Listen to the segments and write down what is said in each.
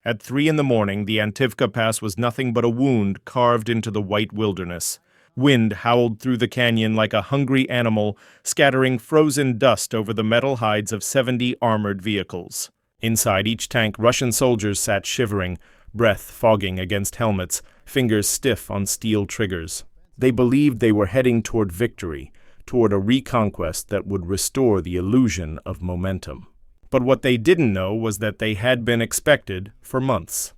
At 3 in the morning, the Antivka Pass was nothing but a wound carved into the white wilderness. Wind howled through the canyon like a hungry animal, scattering frozen dust over the metal hides of 70 armored vehicles. Inside each tank, Russian soldiers sat shivering, breath fogging against helmets, fingers stiff on steel triggers. They believed they were heading toward victory, toward a reconquest that would restore the illusion of momentum. But what they didn't know was that they had been expected for months.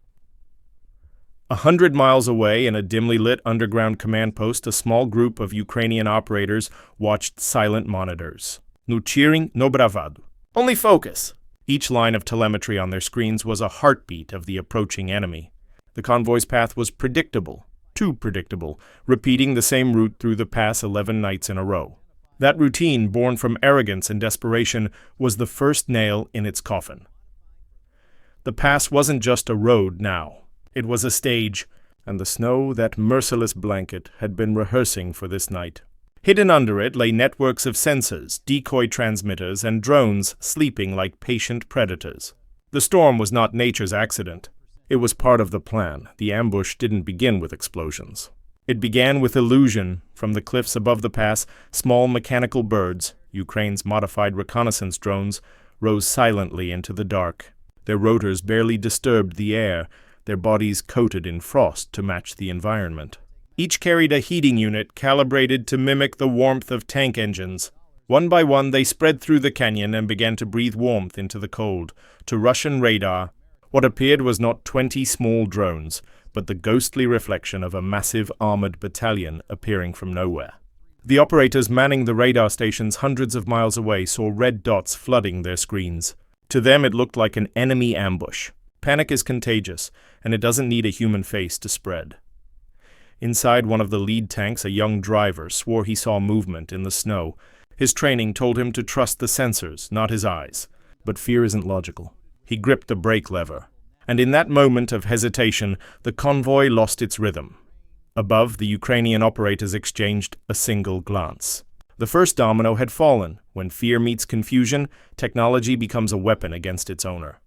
100 miles away in a dimly lit underground command post, a small group of Ukrainian operators watched silent monitors. No cheering, no bravado. Only focus. Each line of telemetry on their screens was a heartbeat of the approaching enemy. The convoy's path was predictable, too predictable, repeating the same route through the pass 11 nights in a row. That routine, born from arrogance and desperation, was the first nail in its coffin. The pass wasn't just a road now. It was a stage, and the snow, that merciless blanket, had been rehearsing for this night. Hidden under it lay networks of sensors, decoy transmitters, and drones sleeping like patient predators. The storm was not nature's accident. It was part of the plan. The ambush didn't begin with explosions. It began with illusion. From the cliffs above the pass, small mechanical birds, Ukraine's modified reconnaissance drones, rose silently into the dark. Their rotors barely disturbed the air, their bodies coated in frost to match the environment. Each carried a heating unit calibrated to mimic the warmth of tank engines. One by one, they spread through the canyon and began to breathe warmth into the cold. To Russian radar, what appeared was not 20 small drones, but the ghostly reflection of a massive armored battalion appearing from nowhere. The operators manning the radar stations hundreds of miles away saw red dots flooding their screens. To them, it looked like an enemy ambush. Panic is contagious, and it doesn't need a human face to spread. Inside one of the lead tanks, a young driver swore he saw movement in the snow. His training told him to trust the sensors, not his eyes. But fear isn't logical. He gripped the brake lever. And in that moment of hesitation, the convoy lost its rhythm. Above, the Ukrainian operators exchanged a single glance. The first domino had fallen. When fear meets confusion, technology becomes a weapon against its owner.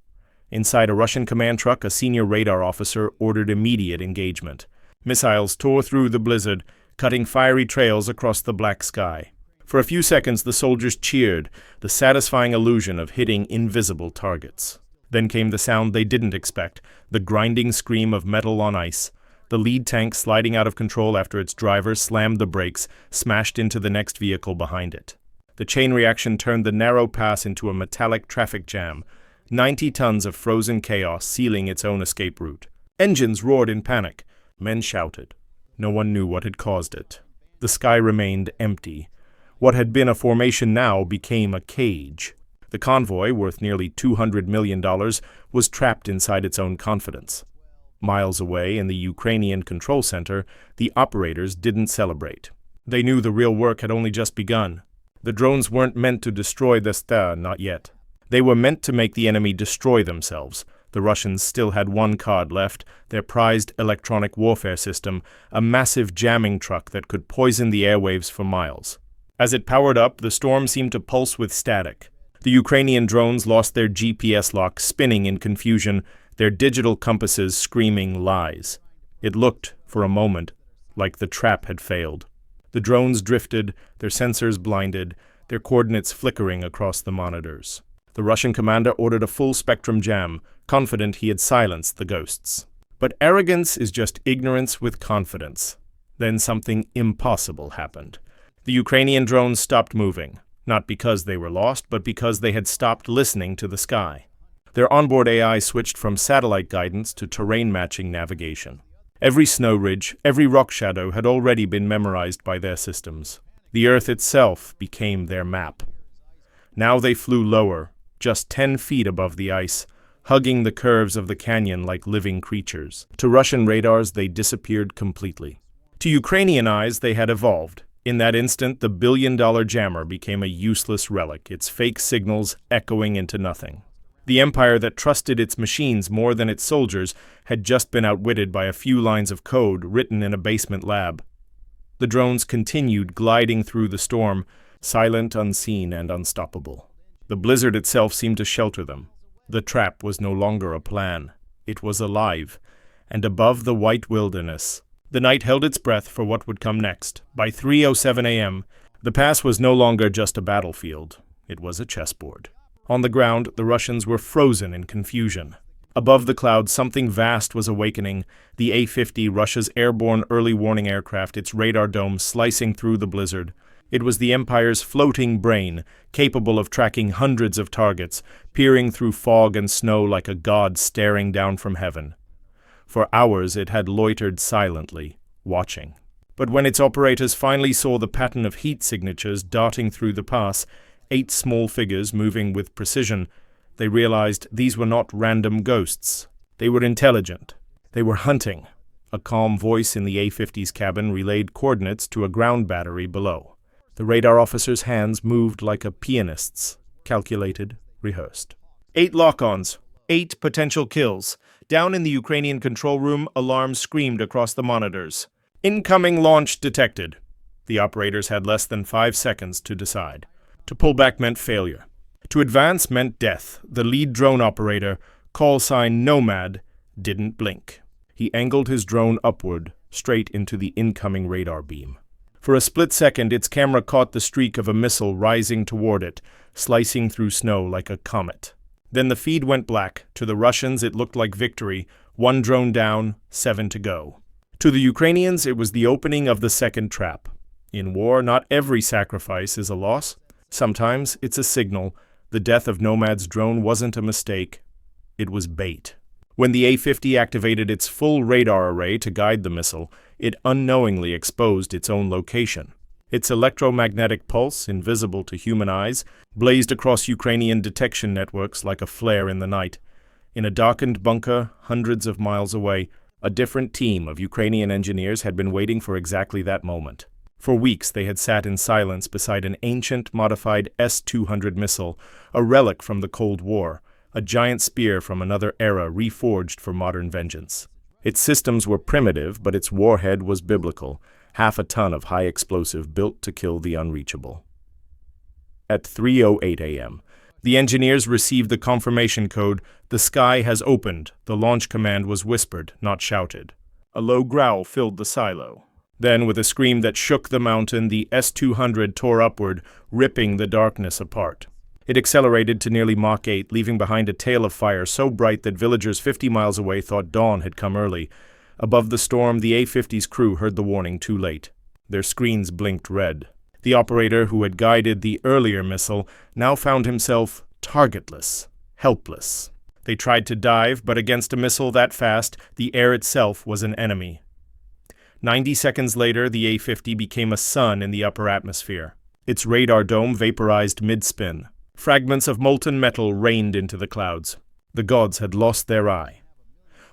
Inside a Russian command truck, a senior radar officer ordered immediate engagement. Missiles tore through the blizzard, cutting fiery trails across the black sky. For a few seconds, the soldiers cheered, the satisfying illusion of hitting invisible targets. Then came the sound they didn't expect, the grinding scream of metal on ice. The lead tank, sliding out of control after its driver slammed the brakes, smashed into the next vehicle behind it. The chain reaction turned the narrow pass into a metallic traffic jam, 90 tons of frozen chaos sealing its own escape route. Engines roared in panic. Men shouted. No one knew what had caused it. The sky remained empty. What had been a formation now became a cage. The convoy, worth nearly $200 million, was trapped inside its own confidence. Miles away in the Ukrainian control center, the operators didn't celebrate. They knew the real work had only just begun. The drones weren't meant to destroy the star, not yet. They were meant to make the enemy destroy themselves. The Russians still had one card left, their prized electronic warfare system, a massive jamming truck that could poison the airwaves for miles. As it powered up, the storm seemed to pulse with static. The Ukrainian drones lost their GPS lock, spinning in confusion, their digital compasses screaming lies. It looked, for a moment, like the trap had failed. The drones drifted, their sensors blinded, their coordinates flickering across the monitors. The Russian commander ordered a full-spectrum jam, confident he had silenced the ghosts. But arrogance is just ignorance with confidence. Then something impossible happened. The Ukrainian drones stopped moving, not because they were lost, but because they had stopped listening to the sky. Their onboard AI switched from satellite guidance to terrain-matching navigation. Every snow ridge, every rock shadow had already been memorized by their systems. The Earth itself became their map. Now they flew lower, just 10 feet above the ice, hugging the curves of the canyon like living creatures. To Russian radars, they disappeared completely. To Ukrainian eyes, they had evolved. In that instant, the billion-dollar jammer became a useless relic, its fake signals echoing into nothing. The empire that trusted its machines more than its soldiers had just been outwitted by a few lines of code written in a basement lab. The drones continued gliding through the storm, silent, unseen, and unstoppable. The blizzard itself seemed to shelter them. The trap was no longer a plan. It was alive, and above the white wilderness. The night held its breath for what would come next. By 3:07 a.m., the pass was no longer just a battlefield. It was a chessboard. On the ground, the Russians were frozen in confusion. Above the clouds, something vast was awakening. The A-50, Russia's airborne early warning aircraft, its radar dome slicing through the blizzard. It was the Empire's floating brain, capable of tracking hundreds of targets, peering through fog and snow like a god staring down from heaven. For hours it had loitered silently, watching. But when its operators finally saw the pattern of heat signatures darting through the pass, 8 small figures moving with precision, they realized these were not random ghosts. They were intelligent. They were hunting. A calm voice in the A-50's cabin relayed coordinates to a ground battery below. The radar officer's hands moved like a pianist's, calculated, rehearsed. 8 lock-ons, 8 potential kills. Down in the Ukrainian control room, alarms screamed across the monitors. Incoming launch detected. The operators had less than 5 seconds to decide. To pull back meant failure. To advance meant death. The lead drone operator, call sign Nomad, didn't blink. He angled his drone upward, straight into the incoming radar beam. For a split second, its camera caught the streak of a missile rising toward it, slicing through snow like a comet. Then the feed went black. To the Russians, it looked like victory. 1 drone down, 7 to go. To the Ukrainians, it was the opening of the second trap. In war, not every sacrifice is a loss. Sometimes it's a signal. The death of Nomad's drone wasn't a mistake. It was bait. When the A-50 activated its full radar array to guide the missile, it unknowingly exposed its own location. Its electromagnetic pulse, invisible to human eyes, blazed across Ukrainian detection networks like a flare in the night. In a darkened bunker hundreds of miles away, a different team of Ukrainian engineers had been waiting for exactly that moment. For weeks they had sat in silence beside an ancient, modified S-200 missile, a relic from the Cold War, a giant spear from another era reforged for modern vengeance. Its systems were primitive, but its warhead was biblical, half a ton of high explosive built to kill the unreachable. At 3:08 a.m., the engineers received the confirmation code, "The sky has opened." The launch command was whispered, not shouted. A low growl filled the silo. Then, with a scream that shook the mountain, the S-200 tore upward, ripping the darkness apart. It accelerated to nearly Mach 8, leaving behind a tail of fire so bright that villagers 50 miles away thought dawn had come early. Above the storm, the A-50's crew heard the warning too late. Their screens blinked red. The operator who had guided the earlier missile now found himself targetless, helpless. They tried to dive, but against a missile that fast, the air itself was an enemy. 90 seconds later, the A-50 became a sun in the upper atmosphere. Its radar dome vaporized mid-spin. Fragments of molten metal rained into the clouds. The gods had lost their eye.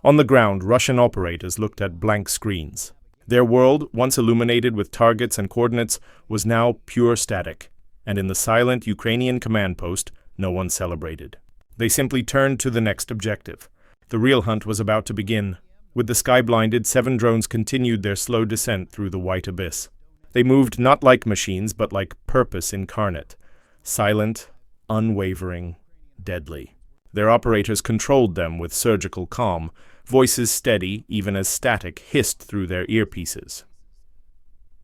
On the ground, Russian operators looked at blank screens. Their world, once illuminated with targets and coordinates, was now pure static. And in the silent Ukrainian command post, no one celebrated. They simply turned to the next objective. The real hunt was about to begin. With the sky blinded, 7 drones continued their slow descent through the white abyss. They moved not like machines, but like purpose incarnate. Silent, unwavering, deadly. Their operators controlled them with surgical calm. Voices steady, even as static, hissed through their earpieces.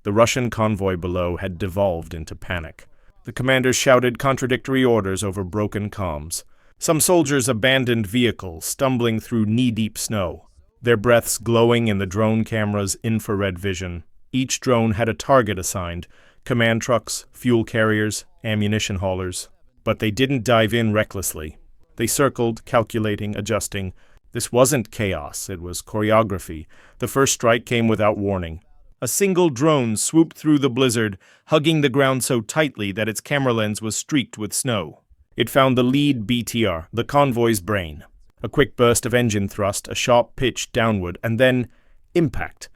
The Russian convoy below had devolved into panic. The commanders shouted contradictory orders over broken comms. Some soldiers abandoned vehicles, stumbling through knee-deep snow, their breaths glowing in the drone camera's infrared vision. Each drone had a target assigned: command trucks, fuel carriers, ammunition haulers. But they didn't dive in recklessly. They circled, calculating, adjusting. This wasn't chaos, it was choreography. The first strike came without warning. A single drone swooped through the blizzard, hugging the ground so tightly that its camera lens was streaked with snow. It found the lead BTR, the convoy's brain. A quick burst of engine thrust, a sharp pitch downward, and then impact.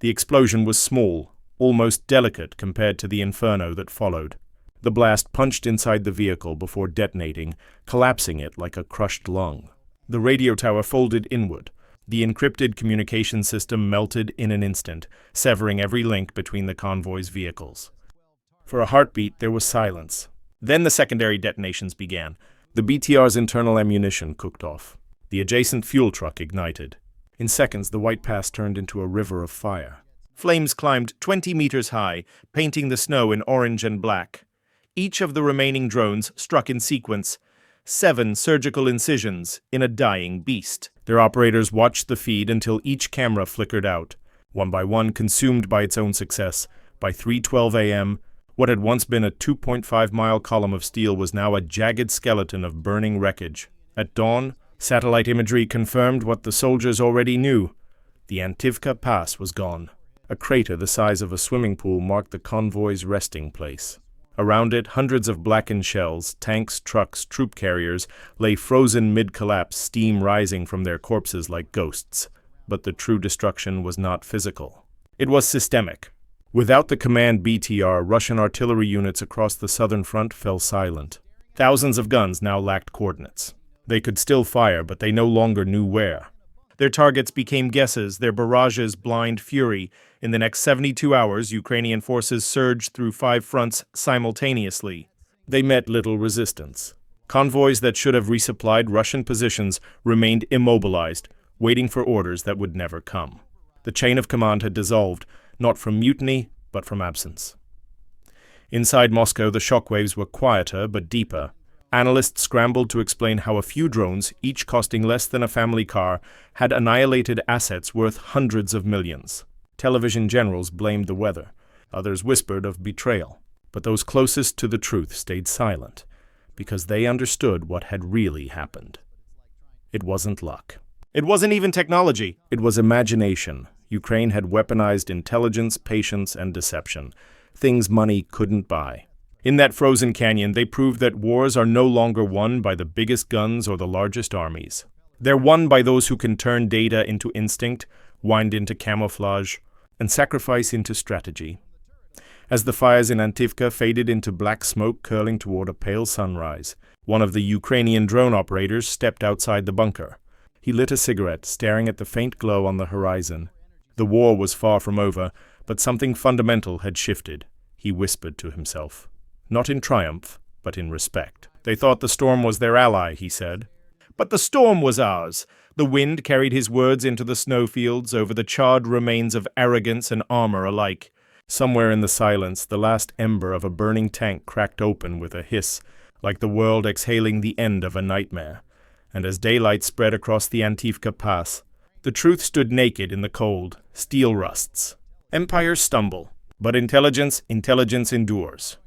The explosion was small, almost delicate compared to the inferno that followed. The blast punched inside the vehicle before detonating, collapsing it like a crushed lung. The radio tower folded inward. The encrypted communication system melted in an instant, severing every link between the convoy's vehicles. For a heartbeat, there was silence. Then the secondary detonations began. The BTR's internal ammunition cooked off. The adjacent fuel truck ignited. In seconds, the White Pass turned into a river of fire. Flames climbed 20 meters high, painting the snow in orange and black. Each of the remaining drones struck in sequence, 7 surgical incisions in a dying beast. Their operators watched the feed until each camera flickered out, one by one consumed by its own success. By 3:12 a.m., what had once been a 2.5-mile column of steel was now a jagged skeleton of burning wreckage. At dawn, satellite imagery confirmed what the soldiers already knew. The Antivka Pass was gone. A crater the size of a swimming pool marked the convoy's resting place. Around it, hundreds of blackened shells, tanks, trucks, troop carriers, lay frozen mid-collapse, steam rising from their corpses like ghosts. But the true destruction was not physical. It was systemic. Without the command BTR, Russian artillery units across the southern front fell silent. Thousands of guns now lacked coordinates. They could still fire, but they no longer knew where. Their targets became guesses, their barrages blind fury. In the next 72 hours, Ukrainian forces surged through 5 fronts simultaneously. They met little resistance. Convoys that should have resupplied Russian positions remained immobilized, waiting for orders that would never come. The chain of command had dissolved, not from mutiny, but from absence. Inside Moscow, the shockwaves were quieter but deeper. Analysts scrambled to explain how a few drones, each costing less than a family car, had annihilated assets worth hundreds of millions. Television generals blamed the weather. Others whispered of betrayal. But those closest to the truth stayed silent, because they understood what had really happened. It wasn't luck. It wasn't even technology. It was imagination. Ukraine had weaponized intelligence, patience, and deception, things money couldn't buy. In that frozen canyon, they proved that wars are no longer won by the biggest guns or the largest armies. They're won by those who can turn data into instinct, wind into camouflage, and sacrifice into strategy. As the fires in Antivka faded into black smoke curling toward a pale sunrise, one of the Ukrainian drone operators stepped outside the bunker. He lit a cigarette, staring at the faint glow on the horizon. The war was far from over, but something fundamental had shifted, he whispered to himself. Not in triumph, but in respect. They thought the storm was their ally, he said. But the storm was ours. The wind carried his words into the snowfields over the charred remains of arrogance and armor alike. Somewhere in the silence, the last ember of a burning tank cracked open with a hiss, like the world exhaling the end of a nightmare. And as daylight spread across the Antivka Pass, the truth stood naked in the cold. Steel rusts. Empires stumble, but intelligence endures.